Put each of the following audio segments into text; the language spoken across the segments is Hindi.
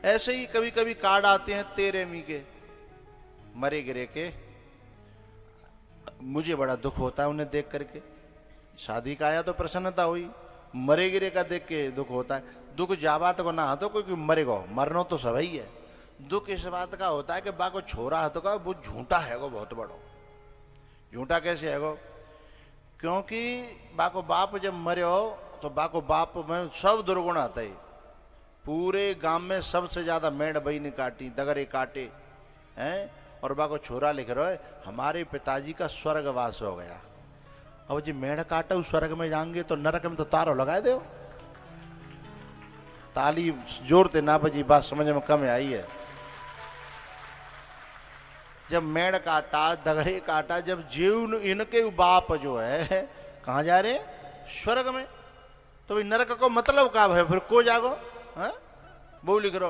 ऐसे ही कभी कभी कार्ड आते हैं 13वीं के, मरे गिरे के, मुझे बड़ा दुख होता है उन्हें देख करके। शादी का आया तो प्रसन्नता हुई, मरे गिरे का देख के दुख होता है। दुख जाबात को ना तो कोई मरेगो, मरनो तो सभी है। दुख इस बात का होता है कि बाको छोरा है तो का वो झूठा है गो, बहुत बड़ो झूठा कैसे है गो, क्योंकि बाको बाप जब मर्यो तो बाको बाप में सब दुर्गुण आता है। पूरे गांव में सबसे ज्यादा मेड़ बई ने काटी, दगरे काटे हैं, और बाको छोरा लिख रहा है हमारे पिताजी का स्वर्गवास हो गया। अब जी मेड़ काटा उस स्वर्ग में जाएंगे तो नरक में तो तारो लगा दो। ताली जोरते ना बजी, बात समझ में कम आई है। जब मेड़ काटा, दगरे काटा, जब जीव इनके बाप जो है कहाँ जा रहे, स्वर्ग में, तो भाई नरक को मतलब का है फिर को जागो है? वो लिख रहा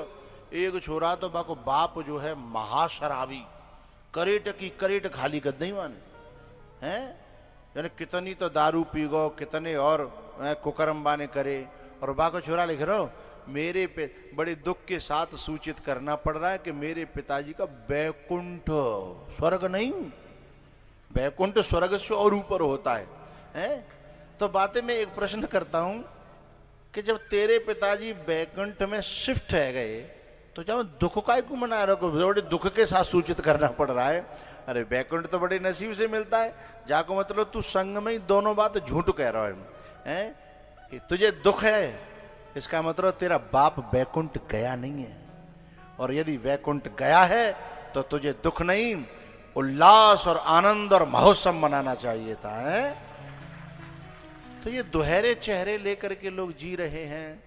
एक छोरा तो बाको बाप जो है महाशराबी, करेट की करेट खाली कर दई माने हैं, यानी कितनी तो दारू पी गो, कितने और कुकर्म बाने करे। और बाको छोरा लिख रहा मेरे पे बड़े दुख के साथ सूचित करना पड़ रहा है कि मेरे पिताजी का बैकुंठ, स्वर्ग नहीं, बैकुंठ स्वर्ग से और ऊपर होता है हैं? तो बातें मैं एक प्रश्न करता हूं कि जब तेरे पिताजी बैकुंठ में शिफ्ट है गए तो जब दुख का को मना रहे हो, बड़े दुख के साथ सूचित करना पड़ रहा है। अरे बैकुंठ तो बड़े नसीब से मिलता है, जाको मतलब तू संग में ही दोनों बात झूठ कह रहा है कि तुझे दुख है, इसका मतलब तेरा बाप बैकुंठ गया नहीं है। और यदि वैकुंठ गया है तो तुझे दुख नहीं, उल्लास और आनंद और महोत्सव मनाना चाहिए था है? तो ये दुहरे चेहरे लेकर के लोग जी रहे हैं,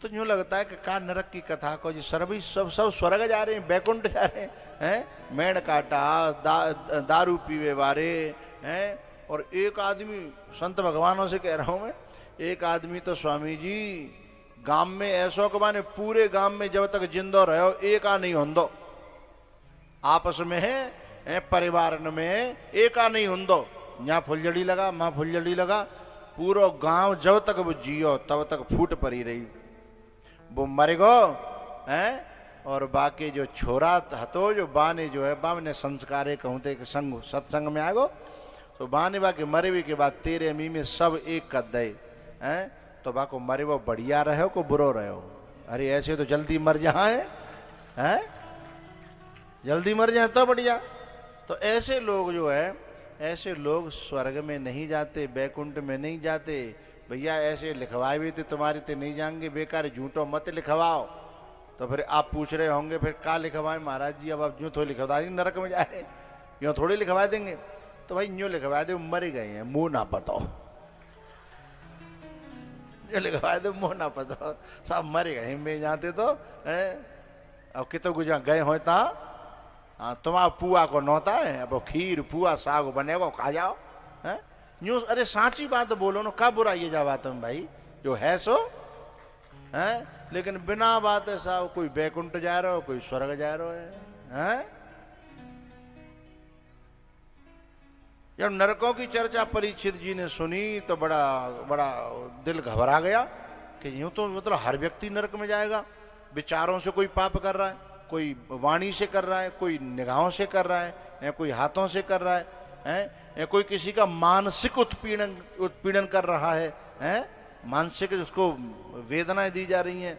तो यूं लगता है कि का नरक की कथा को जी सर्वी सब स्वर्ग जा रहे हैं, बैकुंठ जा रहे हैं, मेड़ काटा, दारू पीवे वारे हैं। और एक आदमी, संत भगवानों से कह रहा हूं मैं, एक आदमी तो स्वामी जी गांव में ऐसो के माने पूरे गांव में जब तक जिंदो रहो एक आ नहीं होंदो, आपस में है परिवार में एक आ नहीं होंदो, यहाँ फुलझड़ी लगा माँ फुलझड़ी लगा, पूरा गांव जब तक वो जियो तब तक फूट पड़ी रही, वो मरेगो हैं। और बाकी जो छोरा हतो जो बाने जो है बाने संस्कारे कहते संग सत्संग में आगो, तो बाने बाके मरे भी के बाद तेरे मी में सब एक कर दे हैं, तो बाको मरे वो बढ़िया रहे को बुरो रहे हो। अरे ऐसे तो जल्दी मर जाए हैं, जल्दी मर जाए तो बढ़िया। तो ऐसे लोग जो है, ऐसे लोग स्वर्ग में नहीं जाते, बैकुंठ में नहीं जाते। भैया ऐसे लिखवाए भी थे तुम्हारे ते नहीं जाएंगे, बेकार झूठो मत लिखवाओ। तो फिर आप पूछ रहे होंगे फिर क्या लिखवाए महाराज जी, अब आप यूँ थोड़ी लिखवा देंगे नरक में जा रहे, यूँ थोड़ी लिखवा देंगे। तो भाई यूँ लिखवा दे मर गए हैं मुंह ना पतो, लिखवा दे मुंह ना पतो, सब मर गए में जाते तो अब कितो गुजरा गए हो ता हाँ तुम्हारा पुआ को नौता है, अब खीर पुआ साग बनेगा खा जाओ है न्यूज। अरे सांची बात बोलो ना, का बुरा ये जा बात में भाई, जो है सो है, लेकिन बिना बात है साहब कोई बैकुंठ जा रहा हो कोई स्वर्ग जा रहा है? जब नरकों की चर्चा परीक्षित जी ने सुनी तो बड़ा बड़ा दिल घबरा गया कि यूं तो मतलब हर व्यक्ति नरक में जाएगा। विचारों से कोई पाप कर रहा है, कोई वाणी से कर रहा है, कोई निगाहों से कर रहा है, या कोई हाथों से कर रहा है, या कोई किसी का मानसिक उत्पीड़न कर रहा है, मानसिक उसको वेदनाएं दी जा रही हैं,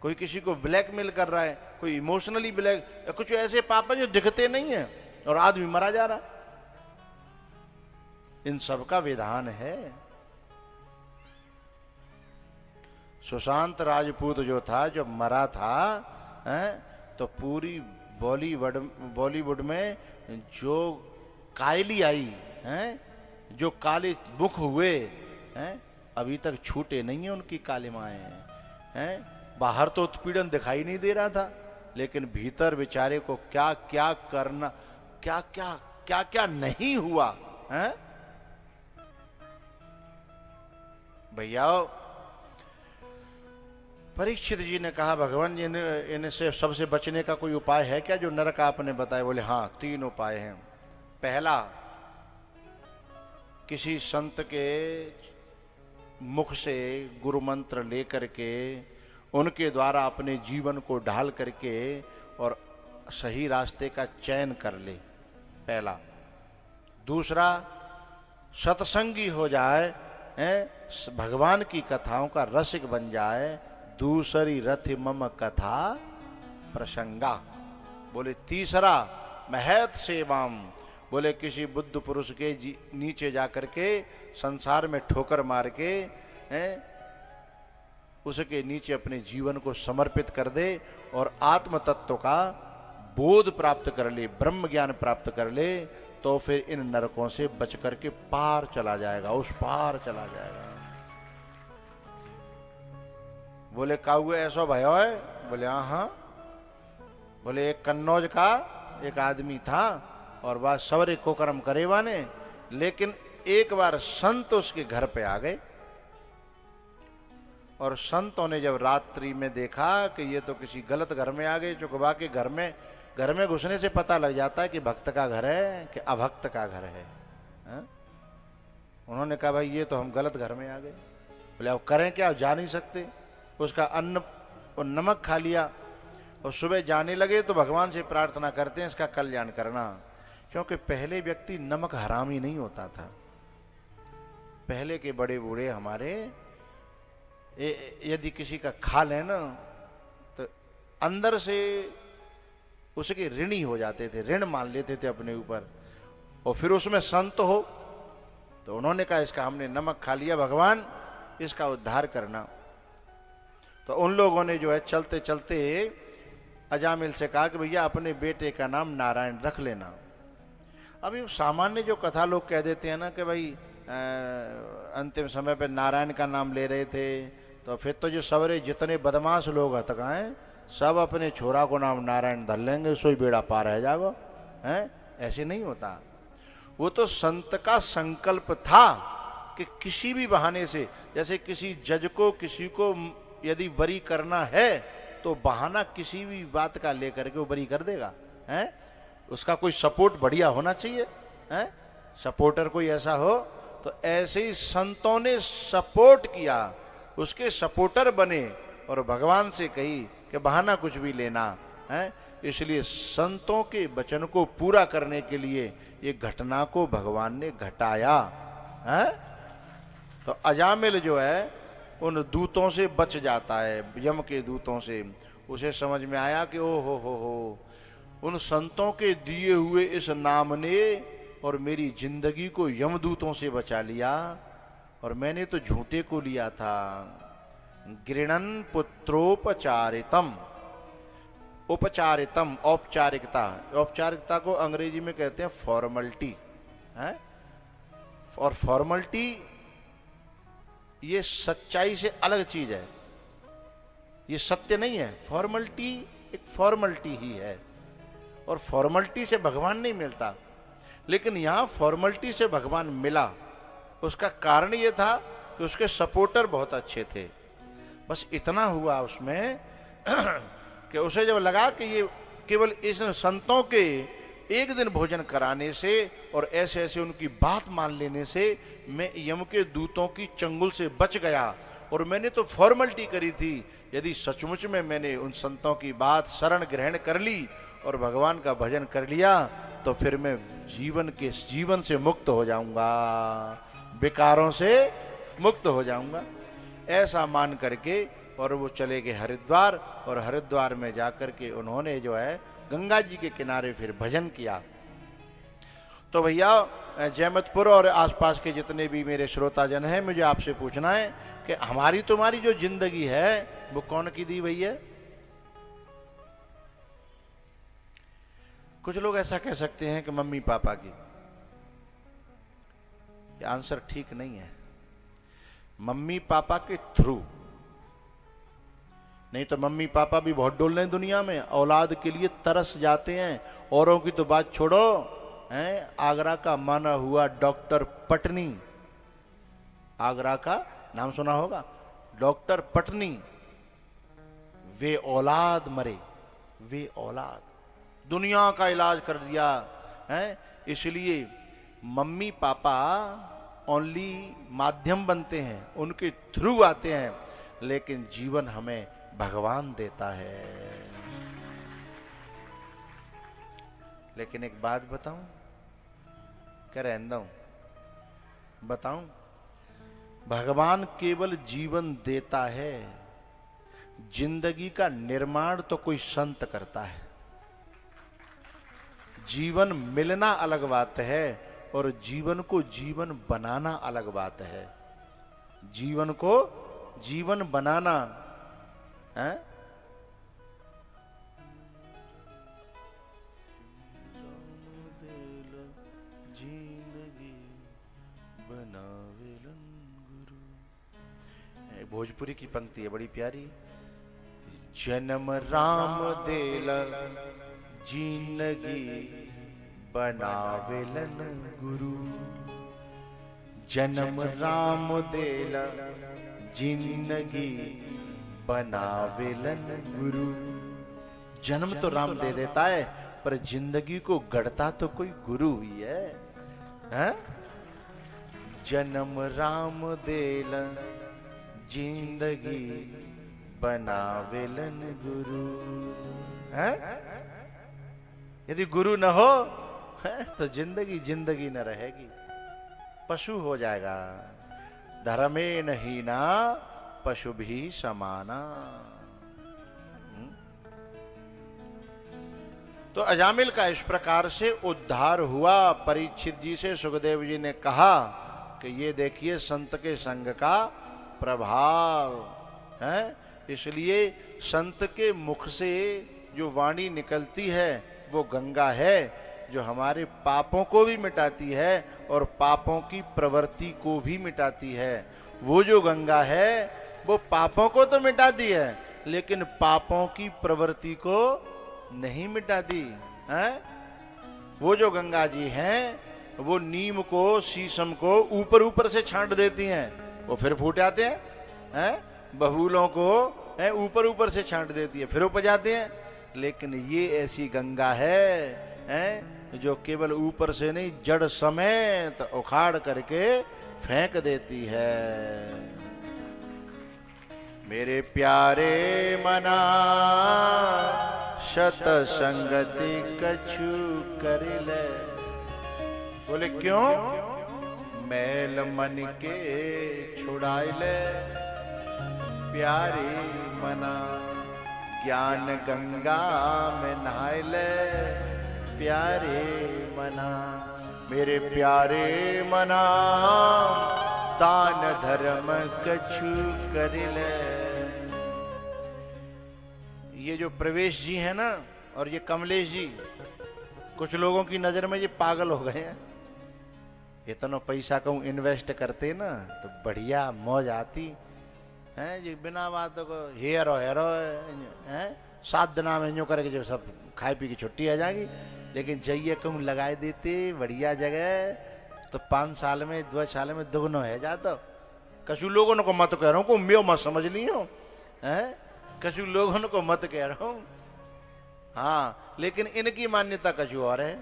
कोई किसी को ब्लैकमेल कर रहा है, कोई इमोशनली ब्लैक, कुछ ऐसे पाप जो दिखते नहीं है और आदमी मरा जा रहा है। इन सब का विधान है। सुशांत राजपूत जो था जब मरा था तो पूरी बॉलीवुड में जो कायली आई जो काले मुख हुए अभी तक छूटे नहीं है उनकी कालिमाएं हैं। बाहर तो उत्पीड़न दिखाई नहीं दे रहा था, लेकिन भीतर बेचारे को क्या क्या करना, क्या क्या क्या क्या नहीं हुआ है। भैया परीक्षित जी ने कहा भगवान जी ने इनसे सबसे बचने का कोई उपाय है क्या, जो नरक आपने बताया? बोले हाँ 3 उपाय हैं। पहला, किसी संत के मुख से गुरु मंत्र लेकर के उनके द्वारा अपने जीवन को ढाल करके और सही रास्ते का चयन कर ले, पहला। दूसरा, सत्संगी हो जाए, भगवान की कथाओं का रसिक बन जाए। दूसरी रथि मम कथा प्रसंगा। बोले तीसरा, महत सेवाम, बोले किसी बुद्ध पुरुष के नीचे जाकर के संसार में ठोकर मार के उसके नीचे अपने जीवन को समर्पित कर दे और आत्म तत्व का बोध प्राप्त कर ले, ब्रह्म ज्ञान प्राप्त कर ले, तो फिर इन नरकों से बच करके पार चला जाएगा, उस पार चला जाएगा। बोले काहुए ऐसा भयो है? बोले हाँ। बोले एक कन्नौज का एक आदमी था और वह सवरे को कर्म करे वाने, लेकिन एक बार संत उसके घर पे आ गए और संतों ने जब रात्रि में देखा कि ये तो किसी गलत घर में आ गए, चुकवा के घर में घुसने से पता लग जाता है कि भक्त का घर है कि अभक्त का घर है, हा? उन्होंने कहा भाई ये तो हम गलत घर में आ गए। बोले अब करें क्या, जा नहीं सकते। उसका अन्न और नमक खा लिया और सुबह जाने लगे तो भगवान से प्रार्थना करते हैं इसका कल्याण करना, क्योंकि पहले व्यक्ति नमक हरामी नहीं होता था। पहले के बड़े बूढ़े हमारे यदि किसी का खा लें ना तो अंदर से उसके ऋणी हो जाते थे, ऋण मान लेते थे अपने ऊपर, और फिर उसमें संत हो तो उन्होंने कहा इसका हमने नमक खा लिया, भगवान इसका उद्धार करना। तो उन लोगों ने जो है चलते चलते अजामिल से कहा कि भैया अपने बेटे का नाम नारायण रख लेना। अभी सामान्य जो कथा लोग कह देते हैं ना कि भाई अंतिम समय पे नारायण का नाम ले रहे थे, तो फिर तो जो सवरे जितने बदमाश लोग हतकाएं सब अपने छोरा को नाम नारायण धर लेंगे, सोई बेड़ा पार रह जाएगा, हैं? ऐसे नहीं होता। वो तो संत का संकल्प था कि किसी भी बहाने से, जैसे किसी जज को किसी को यदि बरी करना है तो बहाना किसी भी बात का लेकर के वो बरी कर देगा, हैं? उसका कोई सपोर्ट बढ़िया होना चाहिए, हैं? सपोर्टर कोई ऐसा हो। तो ऐसे ही संतों ने सपोर्ट किया, उसके सपोर्टर बने और भगवान से कही कि बहाना कुछ भी लेना है। इसलिए संतों के वचन को पूरा करने के लिए ये घटना को भगवान ने घटाया है। तो अजामिल जो है उन दूतों से बच जाता है, यम के दूतों से। उसे समझ में आया कि ओ हो उन संतों के दिए हुए इस नाम ने और मेरी जिंदगी को यमदूतों से बचा लिया, और मैंने तो झूठे को लिया था। गृणन पुत्रोपचारितम, उपचारितम औपचारिकता, औपचारिकता को अंग्रेजी में कहते हैं फॉर्मलिटी, है? और फॉर्मलिटी ये सच्चाई से अलग चीज है, ये सत्य नहीं है। फॉर्मलिटी एक फॉर्मलिटी ही है, और फॉर्मलिटी से भगवान नहीं मिलता। लेकिन यहां फॉर्मलिटी से भगवान मिला, उसका कारण यह था कि उसके सपोर्टर बहुत अच्छे थे। बस इतना हुआ उसमें कि उसे जब लगा कि ये केवल इस संतों के एक दिन भोजन कराने से और ऐसे ऐसे उनकी बात मान लेने से मैं यम के दूतों की चंगुल से बच गया, और मैंने तो फॉर्मलिटी करी थी। यदि सचमुच में मैंने उन संतों की बात शरण ग्रहण कर ली और भगवान का भजन कर लिया तो फिर मैं जीवन से मुक्त हो जाऊंगा, विकारों से मुक्त हो जाऊंगा, ऐसा मान करके। और वो चले गए हरिद्वार, और हरिद्वार में जाकर के उन्होंने जो है गंगा जी के किनारे फिर भजन किया। तो भैया जयमतपुर और आसपास के जितने भी मेरे श्रोताजन हैं, मुझे आपसे पूछना है कि हमारी तुम्हारी जो जिंदगी है वो कौन की दी भैया? कुछ लोग ऐसा कह सकते हैं कि मम्मी पापा की। ये आंसर ठीक नहीं है। मम्मी पापा के थ्रू नहीं तो मम्मी पापा भी बहुत डोल रहे हैं दुनिया में, औलाद के लिए तरस जाते हैं। औरों की तो बात छोड़ो, हैं? आगरा का माना हुआ डॉक्टर पटनी, आगरा का नाम सुना होगा, डॉक्टर पटनी, वे औलाद मरे, वे औलाद दुनिया का इलाज कर दिया है। इसलिए मम्मी पापा ओनली माध्यम बनते हैं, उनके थ्रू आते हैं, लेकिन जीवन हमें भगवान देता है। लेकिन एक बात बताऊं, क्या रहता हूं, बताऊं, भगवान केवल जीवन देता है, जिंदगी का निर्माण तो कोई संत करता है। जीवन मिलना अलग बात है और जीवन को जीवन बनाना अलग बात है। जीवन को जीवन बनाना है। भोजपुरी की पंक्ति है बड़ी प्यारी। जन्म राम देला जिंदगी बनावेलन गुरु, जन्म राम देला जिंदगी बनावेलन गुरु। जन्म तो राम दे देता है, पर जिंदगी को गढ़ता तो कोई गुरु ही है, हैं? जन्म राम देला जिंदगी बनावेलन गुरु, हैं? यदि गुरु न हो तो जिंदगी जिंदगी न रहेगी, पशु हो जाएगा। धर्मे नहीं ना पशु भी समाना। तो अजामिल का इस प्रकार से उद्धार हुआ। परीक्षित जी से सुखदेव जी ने कहा कि ये देखिए संत के संग का प्रभाव है। इसलिए संत के मुख से जो वाणी निकलती है वो गंगा है, जो हमारे पापों को भी मिटाती है और पापों की प्रवृत्ति को भी मिटाती है। वो जो गंगा है वो पापों को तो मिटाती है, लेकिन पापों की प्रवृत्ति को नहीं मिटाती है। वो जो गंगा जी हैं वो नीम को शीशम को ऊपर ऊपर से छांट देती हैं, वो फिर फूट जाते हैं। बबूलों को ऊपर ऊपर से छांट देती है, फिर उपज जाते हैं। लेकिन ये ऐसी गंगा है जो केवल ऊपर से नहीं, जड़ समेत उखाड़ करके फेंक देती है। मेरे प्यारे मना शत संगति कछु कर ले। बोले क्यों? मैल मन के छुड़ाई ले प्यारे मना, ज्ञान गंगा में नहाय ले प्यारे मना। मेरे प्यारे मना दान धर्म कछु कर ले। ये जो प्रवेश जी है ना और ये कमलेश जी, कुछ लोगों की नजर में ये पागल हो गए हैं। इतना पैसा कहूँ इन्वेस्ट करते ना तो बढ़िया मौज आती है। जी बिना बात को हेरो हेरो है, 7 दिन में यूँ करके जो सब खाए पी की छुट्टी आ जाएगी। लेकिन जाइए कहूँ लगाए देते बढ़िया जगह तो 5 साल में 2 साल में दुगनो है जाता। कछु लोगों को मत कह रहा हूँ, को म्यो मत समझ लियो है, कछु लोगों को मत कह रहा हूँ। हाँ, लेकिन इनकी मान्यता कछु और है।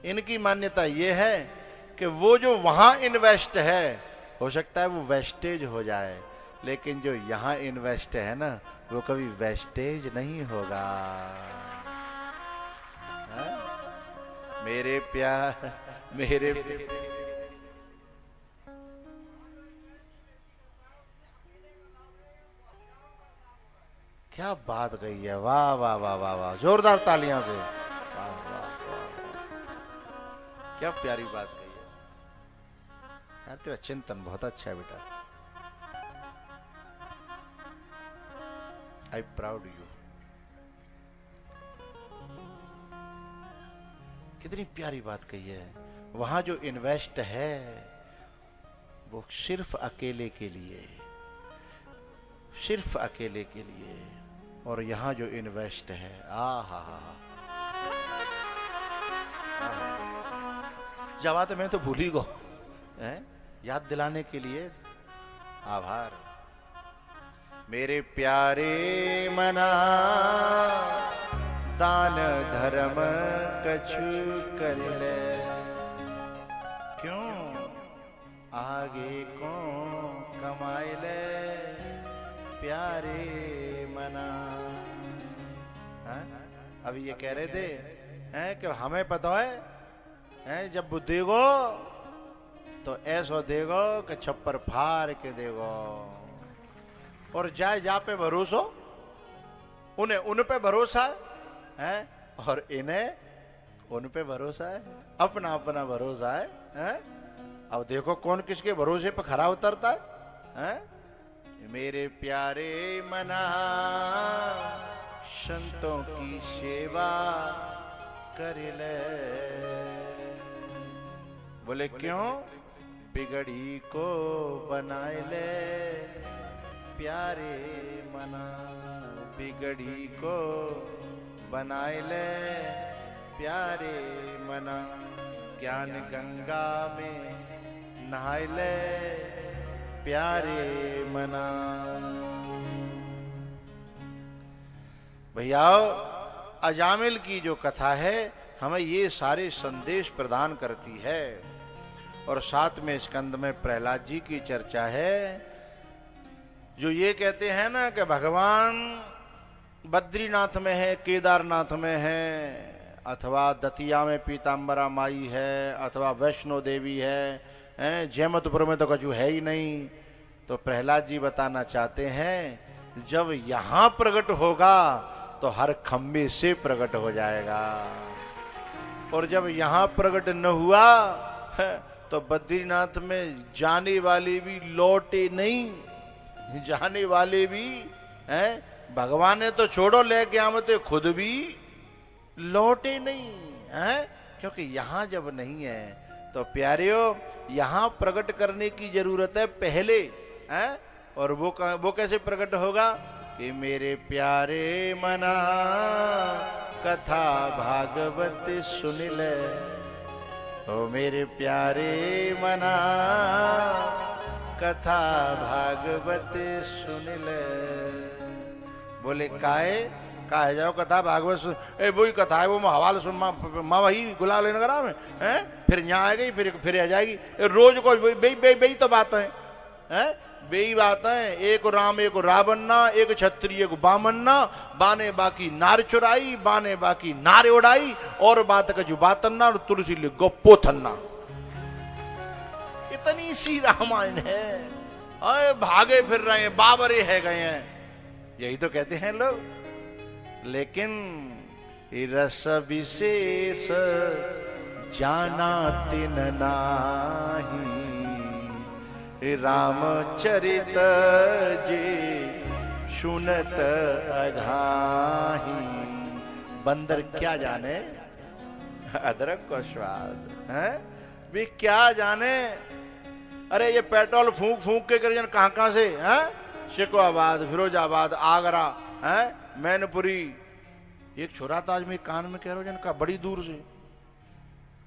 इनकी मान्यता ये है कि वो जो वहां इन्वेस्ट है हो सकता है वो वेस्टेज हो जाए, लेकिन जो यहां इन्वेस्ट है ना वो कभी वेस्टेज नहीं होगा। है? मेरे प्यार मेरे क्या बात कही है, वाह वाह वाह वाह वाह, जोरदार तालियां से। वाह वाह वाह, क्या प्यारी बात कही है यार, तेरा चिंतन बहुत अच्छा है बेटा। I proud you. कितनी प्यारी बात कही है। वहां जो इन्वेस्ट है वो सिर्फ अकेले के लिए, सिर्फ अकेले के लिए, और यहां जो इन्वेस्ट है आहा जवाब मैं तो भूल ही गो, याद दिलाने के लिए आभार। मेरे प्यारे मना दान धर्म कछु कर ले, क्यों आगे को कमाए ले प्यारे मना। अभी ये कह रहे थे हैं कि हमें पता है जब बुद्धि को तो ऐसा देगो कि छप्पर फाड़ के देगो, और जाए जा पे भरोसो, उन्हें उन पे भरोसा है और इन्हें उन पे भरोसा है, अपना अपना भरोसा है? अब देखो कौन किसके भरोसे पे खरा उतरता है? मेरे प्यारे मना संतों की सेवा कर ले। बोले क्यों? बिगड़ी को बनाए ले प्यारे मना, बिगड़ी को बनाए ले प्यारे मना, ज्ञान गंगा में नहाए ले प्यारे मना। भैया अजामिल की जो कथा है हमें ये सारे संदेश प्रदान करती है, और साथ में स्कंद में प्रहलाद जी की चर्चा है, जो ये कहते हैं ना कि भगवान बद्रीनाथ में है, केदारनाथ में है, अथवा दतिया में पीताम्बरा माई है, अथवा वैष्णो देवी है, जयमतपुर में तो कछु है ही नहीं। तो प्रहलाद जी बताना चाहते हैं जब यहां प्रकट होगा तो हर खम्बे से प्रकट हो जाएगा, और जब यहां प्रकट न हुआ तो बद्रीनाथ में जाने वाले भी लौटे नहीं, जाने वाले भी हैं भगवान ने तो छोड़ो लेके आमते खुद भी लौटे नहीं हैं, क्योंकि यहां जब नहीं है तो प्यारियों यहां प्रकट करने की जरूरत है पहले हैं। और वो कैसे प्रकट होगा कि मेरे प्यारे मना कथा भागवत सुन ले, ओ मेरे प्यारे मना कथा भागवत सुन ले। बोले काहे जाओ कथा भागवत सुन, वही कथा है वो हवाला सुन, माँ वही गुलाल नगरा में हैं, फिर यहाँ आएगी फिर आ जाएगी, रोज को बेई तो बात है बेई बात है। एक राम एक रावन्ना, एक क्षत्रिय एक बामन्ना, बाने बाकी नार चुराई, बाने बाकी नार उड़ाई, और बात का जो बातन्ना और तुलसी ले गोपोथन्ना। इतनी सी रामायण है, अरे भागे फिर रहे हैं, बाबरे है गए हैं, यही तो कहते हैं लोग। लेकिन रस विशेष जाना तिन नाही, रामचरित जी सुनत अघाही। बंदर क्या जाने अदरक को स्वाद है, वे क्या जाने। अरे ये पेट्रोल फूंक फूंक के कर कहां से हैं, शिकोहाबाद, फिरोजाबाद, आगरा है, मैनपुरी। एक छोरा था आज मेरे कान में कह रहा जन का बड़ी दूर से,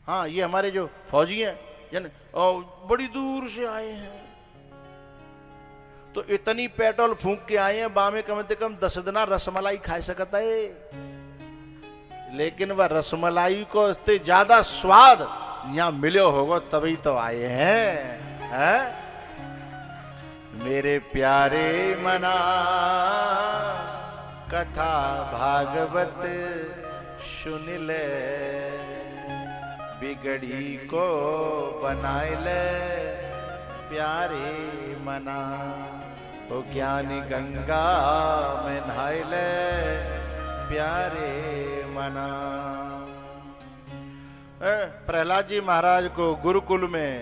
हाँ ये हमारे जो फौजी हैं जन बड़ी दूर से आए हैं, तो इतनी पेट्रोल फूंक के आए हैं, बामे कम से कम 10 दिना रसमलाई खा सकता है, लेकिन वह रसमलाई को इससे ज्यादा स्वाद यहाँ मिले होगा तभी तो आए हैं। मेरे प्यारे मना कथा भागवत सुन ले, बिगड़ी को बनाए ले प्यारे मना, ओ ज्ञानी गंगा में नहाए ले प्यारे मना। प्रहलाद जी महाराज को गुरुकुल में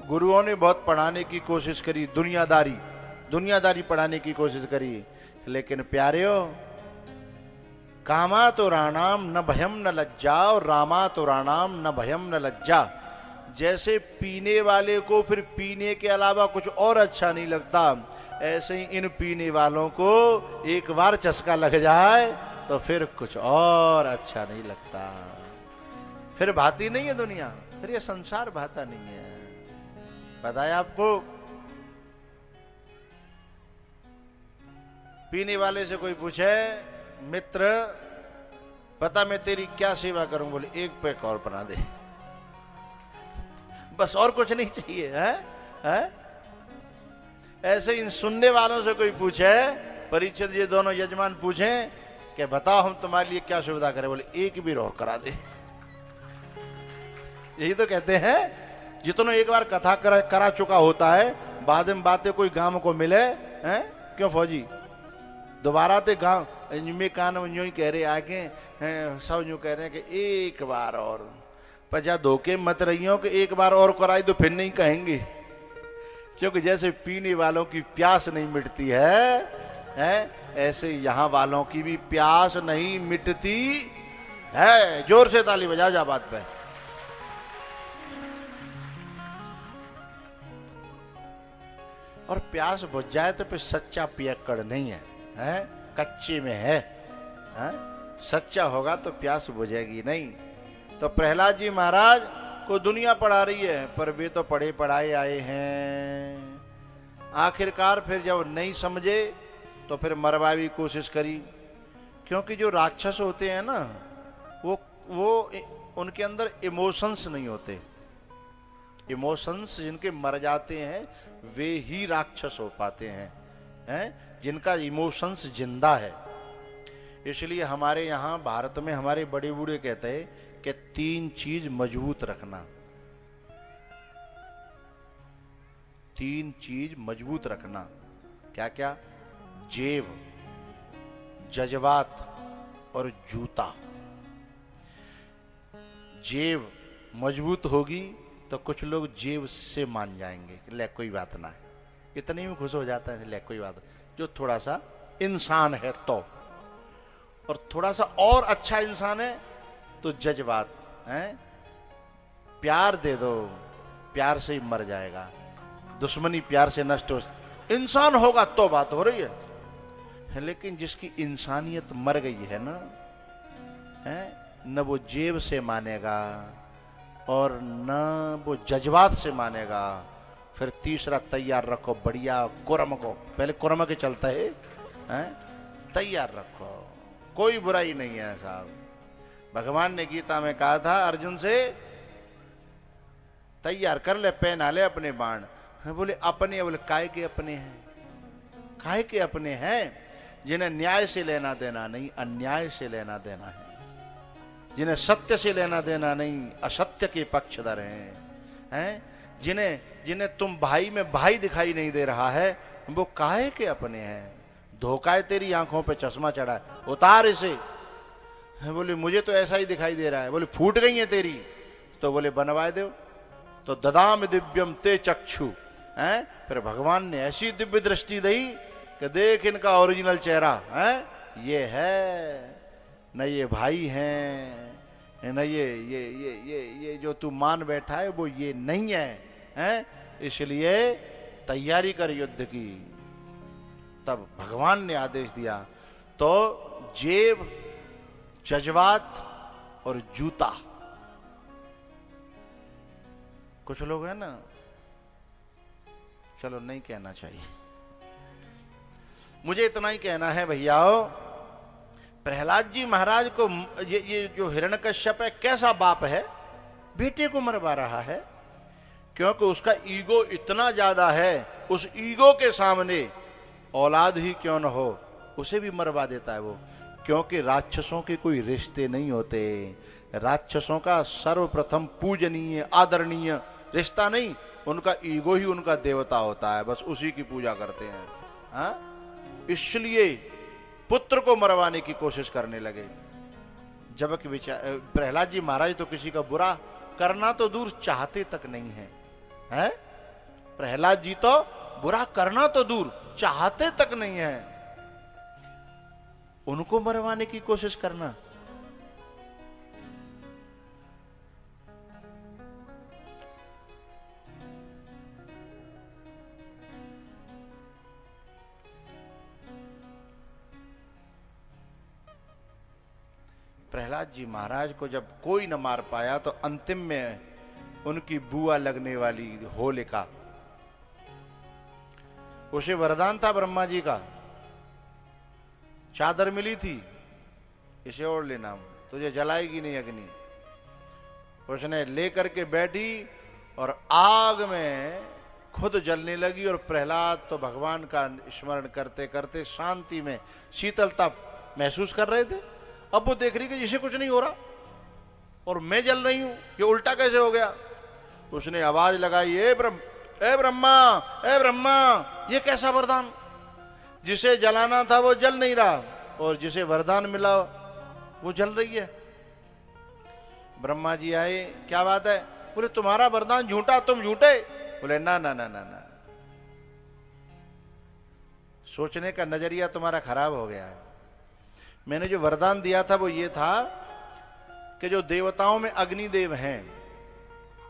गुरुओं ने बहुत पढ़ाने की कोशिश करी, दुनियादारी पढ़ाने की कोशिश करी, लेकिन प्यारेओ कामातुराणाम न भयम न लज्जा और रामातुराणाम न भयम न लज्जा। जैसे पीने वाले को फिर पीने के अलावा कुछ और अच्छा नहीं लगता, ऐसे ही इन पीने वालों को एक बार चस्का लग जाए तो फिर कुछ और अच्छा नहीं लगता, फिर भाती नहीं है दुनिया, फिर ये संसार भाता नहीं है। पता है आपको, पीने वाले से कोई पूछे मित्र पता मैं तेरी क्या सेवा करूं, बोले एक पैक और बना दे, बस और कुछ नहीं चाहिए है? ऐसे इन सुनने वालों से कोई पूछे परीक्षित ये दोनों यजमान पूछें कि बताओ हम तुम्हारे लिए क्या सुविधा करें, बोले एक बीर और करा दे। यही तो कहते हैं, जितना एक बार कथा करा चुका होता है, बाद में बातें कोई गांव को मिले हैं, क्यों फौजी दोबारा ते गांव में कान यूं ही कह रहे आगे हैं, सब यूं कह रहे हैं कि एक बार और, पर जा धोखे मत रही हो कि एक बार और कराई तो फिर नहीं कहेंगे, क्योंकि जैसे पीने वालों की प्यास नहीं मिटती है, ऐसे यहां वालों की भी प्यास नहीं मिटती है। जोर से ताली बजाओ जा बात पे। और प्यास बुझ जाए तो फिर सच्चा पियक्कड़ नहीं है, कच्चे में है, सच्चा होगा तो प्यास बुझेगी नहीं। तो प्रहलाद जी महाराज को दुनिया पढ़ा रही है, पर वे तो पढ़े पढ़ाए आए हैं। आखिरकार फिर जब नहीं समझे तो फिर मरवाने की कोशिश करी, क्योंकि जो राक्षस होते हैं ना, वो उनके अंदर इमोशंस नहीं होते। इमोशंस जिनके मर जाते हैं वे ही राक्षस हो पाते हैं, जिनका इमोशंस जिंदा है। इसलिए हमारे यहाँ भारत में हमारे बड़े बूढ़े कहते हैं कि 3 चीज मजबूत रखना, 3 चीज मजबूत रखना। क्या क्या? जेब, जज्बात और जूता। जेब मजबूत होगी तो कुछ लोग जेब से मान जाएंगे कि ले कोई बात ना है, इतने में खुश हो जाता है, ले कोई बात, जो थोड़ा सा इंसान है तो, और थोड़ा सा और अच्छा इंसान है तो जज्बात है, प्यार दे दो, प्यार से ही मर जाएगा, दुश्मनी प्यार से नष्ट हो, इंसान होगा तो बात हो रही है। लेकिन जिसकी इंसानियत मर गई है ना, न वो जेब से मानेगा और न वो जज्बात से मानेगा। फिर तीसरा तैयार रखो बढ़िया कुरम को, पहले कुरम के चलता है, तैयार रखो, कोई बुराई नहीं है साहब। भगवान ने गीता में कहा था अर्जुन से, तैयार कर ले, पहना ले अपने बाण। बोले अपने, बोले काय के अपने हैं, काय के अपने हैं? जिन्हें न्याय से लेना देना नहीं, अन्याय से लेना देना है, जिन्हें सत्य से लेना देना नहीं, असत्य के पक्षधर हैं, जिन्हें तुम भाई में भाई दिखाई नहीं दे रहा है, वो काहे के अपने हैं? धोखा है तेरी आंखों पे चश्मा चढ़ा है, उतार इसे। बोले मुझे तो ऐसा ही दिखाई दे रहा है। बोले फूट गई है तेरी, तो बोले बनवाए दो। तो ददाम दिव्यम ते चक्षु, फिर भगवान ने ऐसी दिव्य दृष्टि दी कि देख इनका ओरिजिनल चेहरा है, ये है न, ये भाई हैं न, ये जो तू मान बैठा है वो ये नहीं है, इसलिए तैयारी कर युद्ध की। तब भगवान ने आदेश दिया। तो जेब, जज्बात और जूता। कुछ लोग हैं ना, चलो नहीं कहना चाहिए, मुझे इतना ही कहना है भैयाओ, प्रहलाद जी महाराज को ये जो हिरण्यकश्यप है कैसा बाप है, बेटे को मरवा रहा है, क्योंकि उसका ईगो इतना ज्यादा है, उस ईगो के सामने औलाद ही क्यों न हो उसे भी मरवा देता है वो। क्योंकि राक्षसों के कोई रिश्ते नहीं होते, राक्षसों का सर्वप्रथम पूजनीय आदरणीय रिश्ता नहीं, उनका ईगो ही उनका देवता होता है, बस उसी की पूजा करते हैं। हाँ, इसलिए पुत्र को मरवाने की कोशिश करने लगे। जबकि प्रहलाद जी महाराज तो किसी का बुरा करना तो दूर चाहते तक नहीं है, हैं? प्रहलाद जी तो बुरा करना तो दूर चाहते तक नहीं है, उनको मरवाने की कोशिश करना। प्रहलाद जी महाराज को जब कोई न मार पाया तो अंतिम में उनकी बुआ लगने वाली होलिका, उसे वरदान था ब्रह्मा जी का, चादर मिली थी, इसे ओढ़ लेना, तुझे जलाएगी नहीं अग्नि। उसने लेकर के बैठी और आग में खुद जलने लगी और प्रहलाद तो भगवान का स्मरण करते करते शांति में शीतलता महसूस कर रहे थे। अब वो देख रही कि जिसे कुछ नहीं हो रहा और मैं जल रही हूं, ये उल्टा कैसे हो गया। उसने आवाज लगाई, ए ब्रह्मा, ए ब्रह्मा, ये कैसा वरदान, जिसे जलाना था वो जल नहीं रहा और जिसे वरदान मिला वो जल रही है। ब्रह्मा जी आए, क्या बात है? बोले तुम्हारा वरदान झूठा, तुम झूठे। बोले ना ना ना ना ना, सोचने का नजरिया तुम्हारा खराब हो गया है। मैंने जो वरदान दिया था वो ये था कि जो देवताओं में अग्निदेव हैं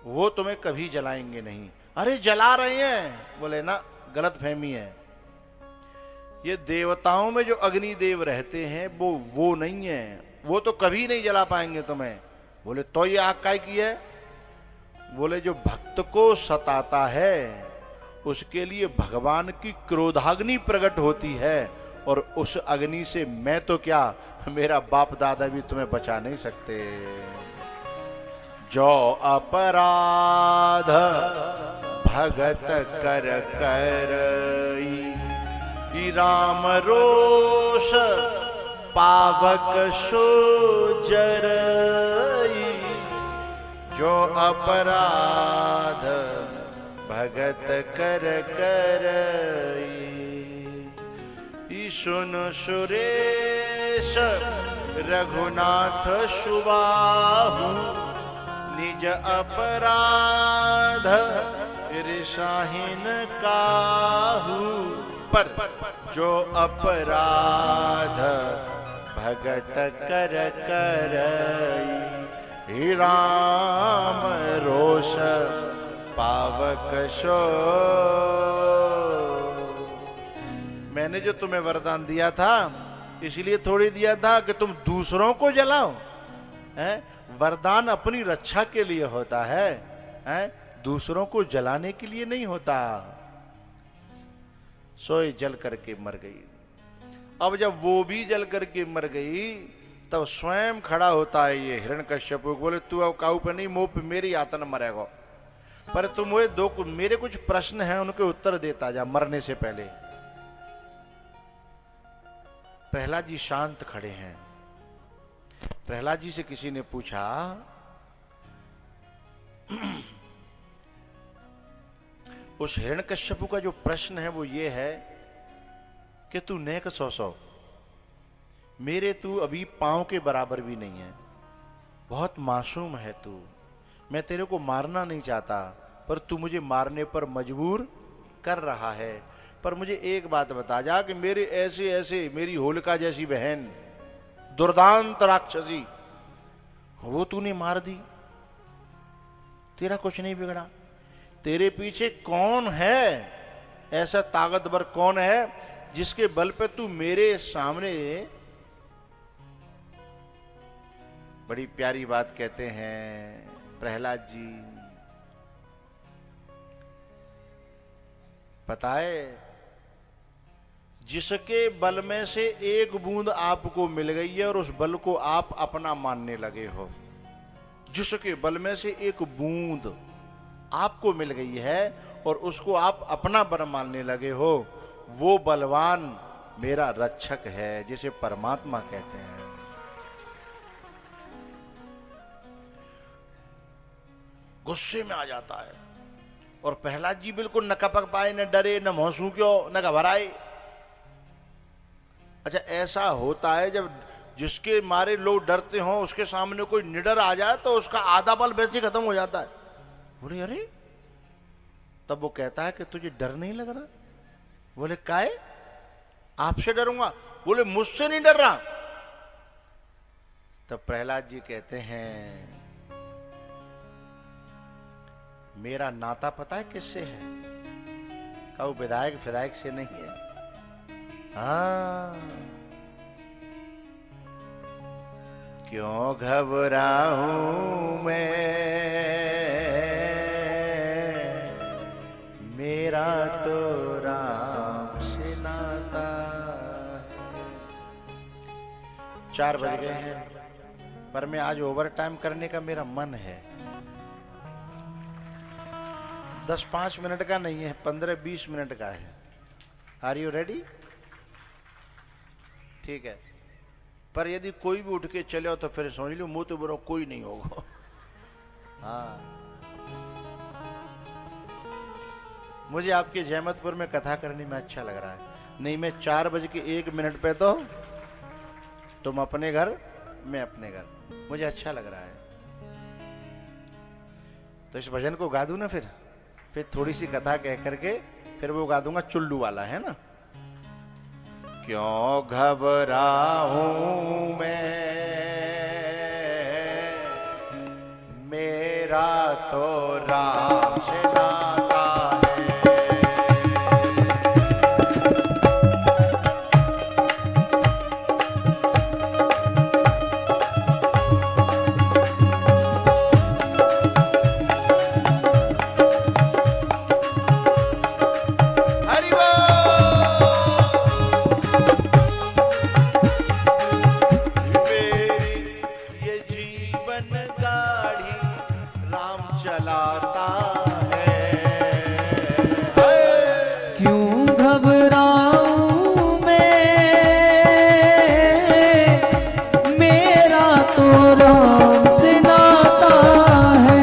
वो तुम्हें कभी जलाएंगे नहीं। अरे जला रहे हैं। बोले ना, गलत फहमी है। ये देवताओं में जो अग्निदेव रहते हैं वो नहीं है, वो तो कभी नहीं जला पाएंगे तुम्हें। बोले तो ये आग काय की है? बोले जो भक्त को सताता है उसके लिए भगवान की क्रोधाग्नि प्रकट होती है और उस अग्नि से मैं तो क्या, मेरा बाप दादा भी तुम्हें बचा नहीं सकते। जो अपराध भगत कर करई, राम रोष पावक सो जरई। जो अपराध भगत कर करई, सुन सुरेश रघुनाथ सुबाहु, निज अपराध ऋषाहीन काहू। पर जो अपराध भगत कर करई, राम रोष पावक सो। मैंने जो तुम्हें वरदान दिया था इसलिए थोड़ी दिया था कि तुम दूसरों को जलाओ, हैं? वरदान अपनी रक्षा के लिए होता है, हैं? दूसरों को जलाने के लिए नहीं होता। सोई जल करके मर गई। अब जब वो भी जल करके मर गई तब स्वयं खड़ा होता है ये हिरण्यकश्यप। बोले तू अब काऊ पे नहीं, मुंह पे मेरी आतन मरेगा। पर तुम वो मेरे कुछ प्रश्न हैं उनके उत्तर देता जा मरने से पहले। प्रहलाद जी शांत खड़े हैं। प्रहलाद जी से किसी ने पूछा, उस हिरण्यकश्यप का जो प्रश्न है वो ये है कि तू नेक 100 मेरे, तू अभी पांव के बराबर भी नहीं है, बहुत मासूम है तू, मैं तेरे को मारना नहीं चाहता पर तू मुझे मारने पर मजबूर कर रहा है। पर मुझे एक बात बता जा कि मेरे ऐसे ऐसे मेरी होलिका जैसी बहन दुर्दांत राक्षसी वो तूने मार दी, तेरा कुछ नहीं बिगड़ा। तेरे पीछे कौन है, ऐसा ताकतवर कौन है जिसके बल पे तू मेरे सामने। बड़ी प्यारी बात कहते हैं प्रहलाद जी। पता है, जिसके बल में से एक बूंद आपको मिल गई है और उस बल को आप अपना मानने लगे हो, जिसके बल में से एक बूंद आपको मिल गई है और उसको आप अपना बल मानने लगे हो, वो बलवान मेरा रक्षक है, जिसे परमात्मा कहते हैं। गुस्से में आ जाता है और प्रहलाद जी बिल्कुल न कपक पाए, न डरे, न महसू क्यों, न घबराए। अच्छा, ऐसा होता है जब जिसके मारे लोग डरते हो उसके सामने कोई निडर आ जाए तो उसका आधा बल वैसे खत्म हो जाता है। बोले अरे, तब वो कहता है कि तुझे डर नहीं लग रहा? बोले काहे, आपसे डरूंगा? बोले मुझसे नहीं डर रहा। तब प्रहलाद जी कहते हैं, मेरा नाता पता है किससे है? कहो विधायक फिदायक से नहीं है। हाँ, क्यों घबराऊं मैं, मेरा तो राम से नाता। 4 बज गए हैं पर मैं आज ओवर टाइम करने का मेरा मन है। 10-5 मिनट का नहीं है, 15-20 मिनट का है। Are you ready? ठीक है। पर यदि कोई भी उठ के चले तो फिर समझ लो मुंह तो बुरा कोई नहीं होगा। हाँ, मुझे आपके जहमतपुर में कथा करने में अच्छा लग रहा है। नहीं, मैं 4:01 पे तो तुम अपने घर, मैं अपने घर, मुझे अच्छा लग रहा है। तो इस भजन को गा दूं ना, फिर थोड़ी सी कथा कह करके फिर वो गा दूंगा चुल्लू वाला, है ना। क्यों घबराऊं मैं, मेरा तो राम से नाता है। हरि चलाता है। क्यों घबराऊं मैं, मेरा तो राम से नाता है।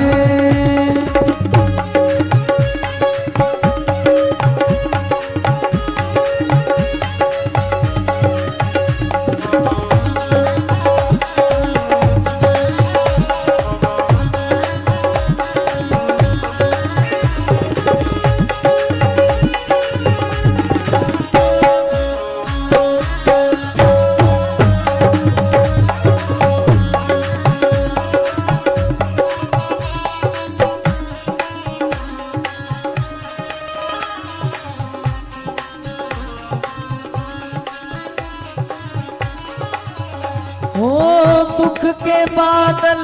दुख के बादल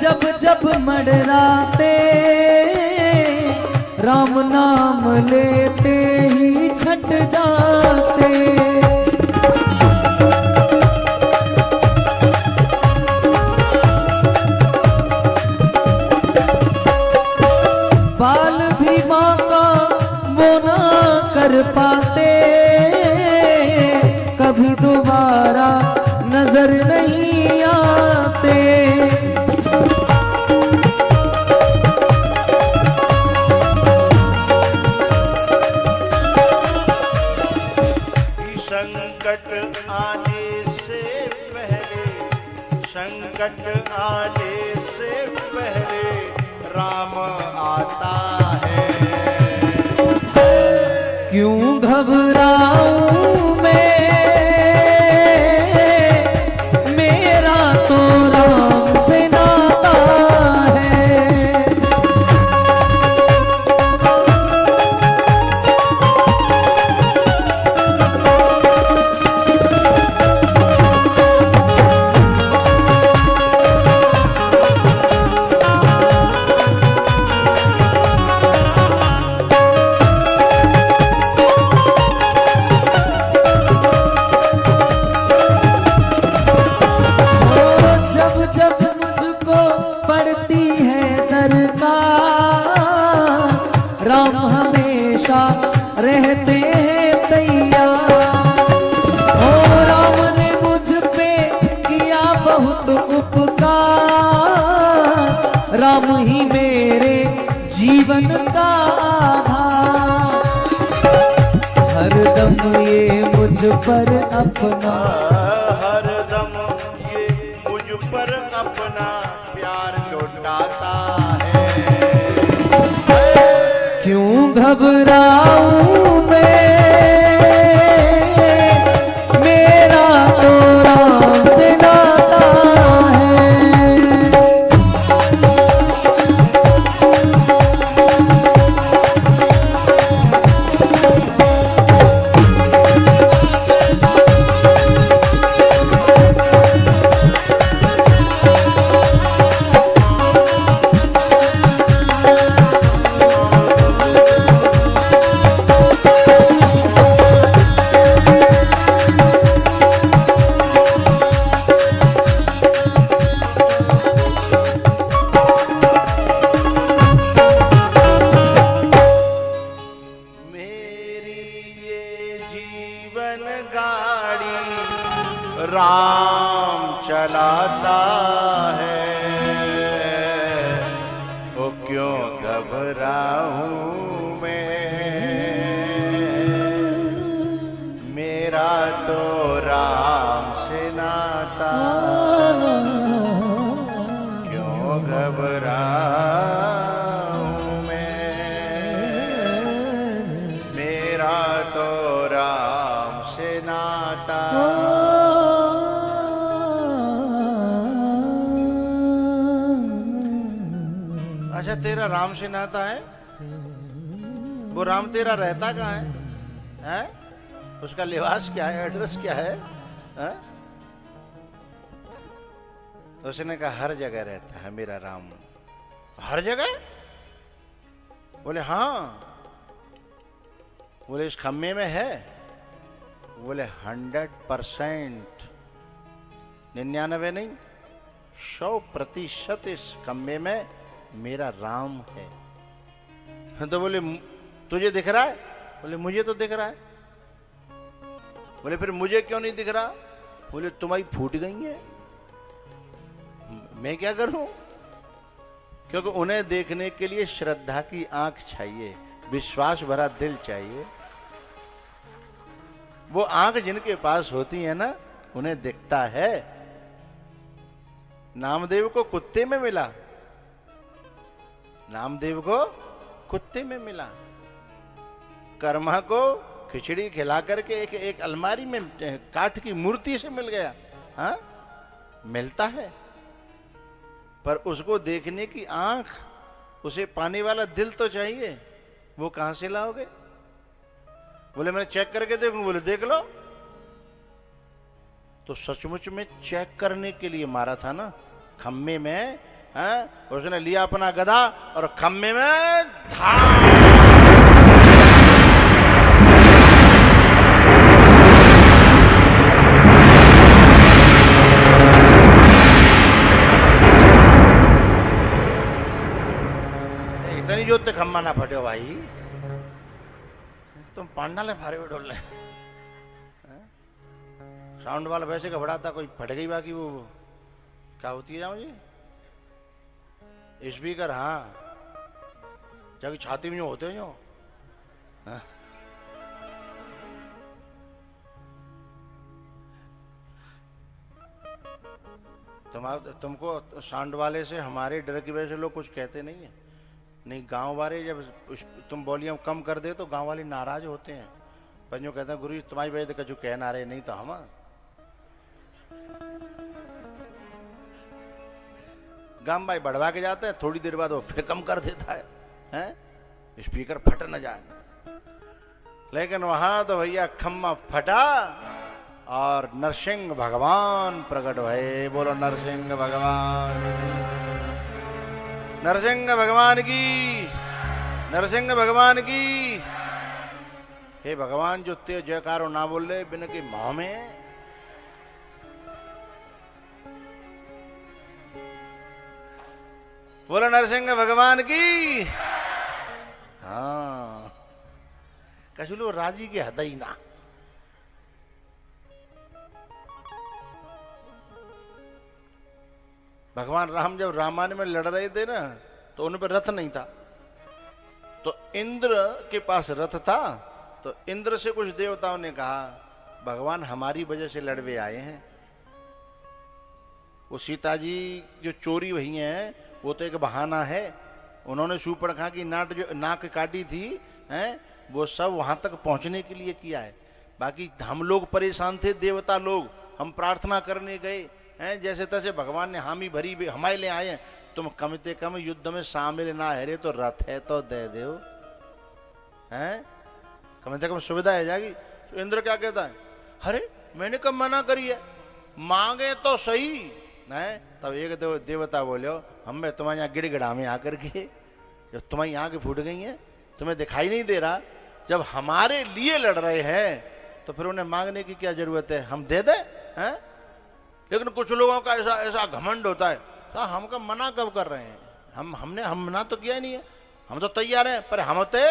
जब जब मंडराते, राम नाम लेते ही छट जाते। बाल भी माँ का वो ना कर पाते, कभी दोबारा नजर नहीं आते। संकट आने से पहले, संकट आने से पहले राम आता है। क्यों घबराऊं मैं, मेरा तो राम से नाता है। राम हमेशा रहते हैं तैयार। ओ राम ने मुझ पे किया बहुत उपकार, राम ही मेरे जीवन का आधार। हरदम ये मुझ पर अपना, हरदम ये मुझ पर अपना प्यार लौटाता है। क्यों घबराऊं मैं, मेरा तो राम से नाता है। है, वो क्यों घबराऊं मैं, मेरा तो राम से नाता, क्यों घबराऊं मैं, मेरा तो राम से नाता। अच्छा, तेरा राम से नाता है? वो राम तेरा रहता कहाँ है? हैं? उसका लिबास क्या है, एड्रेस क्या है? हैं? तो उसने कहा हर जगह रहता है मेरा राम। हर जगह? बोले हाँ। बोले इस खम्मे में है? बोले 100%, 99 नहीं, 100% इस खम्मे में मेरा राम है। तो बोले तुझे दिख रहा है? बोले मुझे तो दिख रहा है। बोले फिर मुझे क्यों नहीं दिख रहा? बोले तुम्हारी फूट गई है, मैं क्या करूं? क्योंकि उन्हें देखने के लिए श्रद्धा की आंख चाहिए, विश्वास भरा दिल चाहिए। वो आंख जिनके पास होती है ना, उन्हें दिखता है। नामदेव को कुत्ते में मिला, नामदेव को कुत्ते में मिला। कर्मा को खिचड़ी खिला करके एक अलमारी में काठ की मूर्ति से मिल गया। हाँ, मिलता है, पर उसको देखने की आंख, उसे पाने वाला दिल तो चाहिए। वो कहां से लाओगे? बोले मैं चेक करके देखूं। बोले देख लो। तो सचमुच में चेक करने के लिए मारा था ना खम्मे में। हाँ, उसने लिया अपना गधा और खम्मे में धाम। इतनी जोत खम्मा ना फटे भाई, तुम पांडाले फारे हुए डोल। साउंड वाला वैसे घबराता, कोई फट गई बाकी वो क्या होती है जाओ जी स्पीकर। हाँ, जाके छाती में जो होते हैं जो। हाँ? तुमको साउंड वाले से हमारे डर की वजह से लोग कुछ कहते नहीं है। नहीं, गांव वाले जब तुम वॉल्यूम कम कर दे तो गांव वाले नाराज होते हैं। पर जो कहते हैं गुरु जी तुम्हारी वजह से कछु कह ना रहे, नहीं तो हम गांव भाई बढ़वा के जाते हैं, थोड़ी देर बाद वो फिर कम कर देता है, हैं? स्पीकर फट न जाए। लेकिन वहां तो भैया खम्मा फटा और नरसिंह भगवान प्रकट भये। बोलो नरसिंह भगवान, नरसिंह भगवान की, नरसिंह भगवान की। हे भगवान, जो ते जयकारो ना बोल रहे बिन के माह में, बोलो नरसिंह भगवान की। हाँ, कछु राजी के हद ही ना। भगवान राम जब रामायण में लड़ रहे थे ना, तो उन पर रथ नहीं था, तो इंद्र के पास रथ था। तो इंद्र से कुछ देवताओं ने कहा भगवान हमारी वजह से लड़वे आए हैं। वो सीता जी जो चोरी हुई हैं वो तो एक बहाना है। उन्होंने शूर्पणखा की नाक काटी थी, हैं? वो सब वहां तक पहुंचने के लिए किया है। बाकी हम लोग परेशान थे, देवता लोग, हम प्रार्थना करने गए हैं, जैसे तैसे भगवान ने हामी भरी हमारे लिए आए हैं। तुम कम से कम युद्ध में शामिल ना है तो रथ है तो दे दो, हैं? कम से कम सुविधा है जाएगी। तो इंद्र क्या कहता है, अरे मैंने कब मना करी है, मांगे तो सही है। तब एक देवता बोले हम तुम्हारे यहाँ गिड़गिड़ा में आकर के जब तुम्हारी आंखें फूट गई हैं, तुम्हें दिखाई नहीं दे रहा, जब हमारे लिए लड़ रहे हैं तो फिर उन्हें मांगने की क्या जरूरत है, हम दे दे, हैं? लेकिन कुछ लोगों का ऐसा ऐसा घमंड होता है, तो हमका मना कब कर रहे हैं, हम मना तो किया ही नहीं है, हम तो तैयार हैं। पर हमते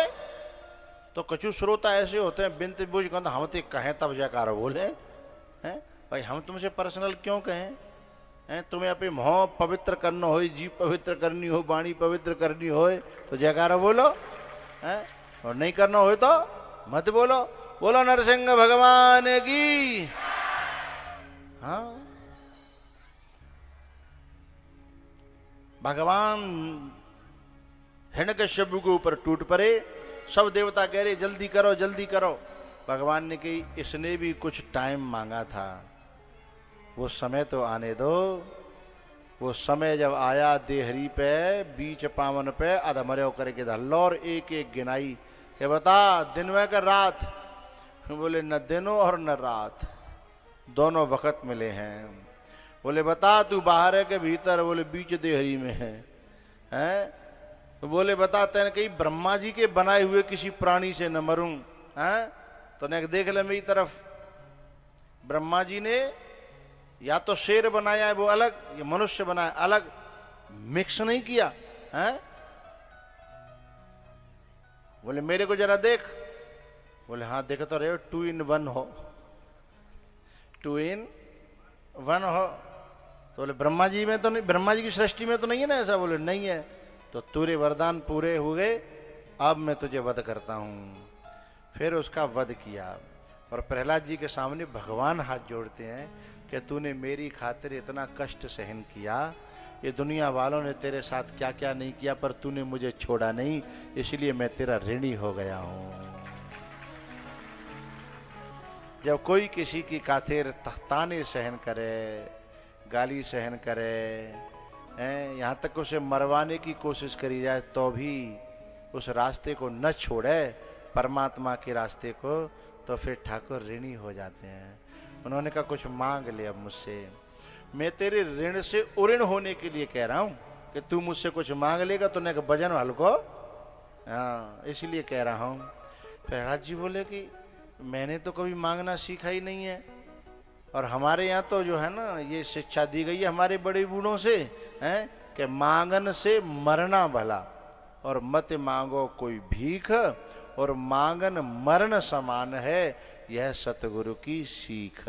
तो कछु श्रोता ऐसे होते हैं बिनती बुझ कहते हमते कहें तब जयकार बोले, हैं? भाई हम तुमसे पर्सनल क्यों कहें, तुम्हें अपने मुँह पवित्र करना हो, जीव पवित्र करनी हो, वाणी पवित्र करनी हो तो जयकारा बोलो हैं, और नहीं करना हो तो मत बोलो। बोलो नरसिंह भगवान की। हाँ, भगवान हिरण्यकश्यप के ऊपर टूट पड़े। सब देवता कह रहे जल्दी करो जल्दी करो। भगवान ने कही इसने भी कुछ टाइम मांगा था, वो समय तो आने दो। वो समय जब आया देहरी पे बीच पावन पे अधमरे करके धल्लो और एक एक गिनाई ये बता दिन में कर रात। बोले न दिनों और न रात, दोनों वक्त मिले हैं। बोले बता तू बाहर है के भीतर? बोले बीच देहरी में है। हैं? तो बोले बता तेने कहीं ब्रह्मा जी के बनाए हुए किसी प्राणी से न मरूं? हैं? तो ने देख ले मेरी तरफ, ब्रह्मा जी ने या तो शेर बनाया है वो अलग, ये मनुष्य बनाया अलग, मिक्स नहीं किया है। बोले मेरे को जरा देख। बोले हाँ देख तो रहे, 2 in 1 हो, 2 in 1 हो। तो बोले ब्रह्मा जी में तो नहीं, ब्रह्मा जी की सृष्टि में तो नहीं है ना ऐसा? बोले नहीं है। तो तेरे वरदान पूरे हुए, अब मैं तुझे वध करता हूं। फिर उसका वध किया और प्रहलाद जी के सामने भगवान हाथ जोड़ते हैं कि तूने मेरी खातिर इतना कष्ट सहन किया, ये दुनिया वालों ने तेरे साथ क्या क्या नहीं किया, पर तूने मुझे छोड़ा नहीं, इसलिए मैं तेरा ऋणी हो गया हूं। जब कोई किसी की खातिर ताने सहन करे, गाली सहन करे, यहाँ तक उसे मरवाने की कोशिश करी जाए तो भी उस रास्ते को न छोड़े, परमात्मा के रास्ते को, तो फिर ठाकुर ऋणी हो जाते हैं। उन्होंने कहा कुछ मांग ले अब मुझसे, मैं तेरे ऋण से उऋण होने के लिए कह रहा हूं कि तू मुझसे कुछ मांग लेगा तो ने भजन हल्को, हाँ इसलिए कह रहा हूं। प्रहलाद जी बोले कि मैंने तो कभी मांगना सीखा ही नहीं है, और हमारे यहाँ तो जो है ना ये शिक्षा दी गई है हमारे बड़े बूढ़ों से, हैं कि मांगन से मरना भला, और मत मांगो कोई भीख, और मांगन मरण समान है, यह सतगुरु की सीख।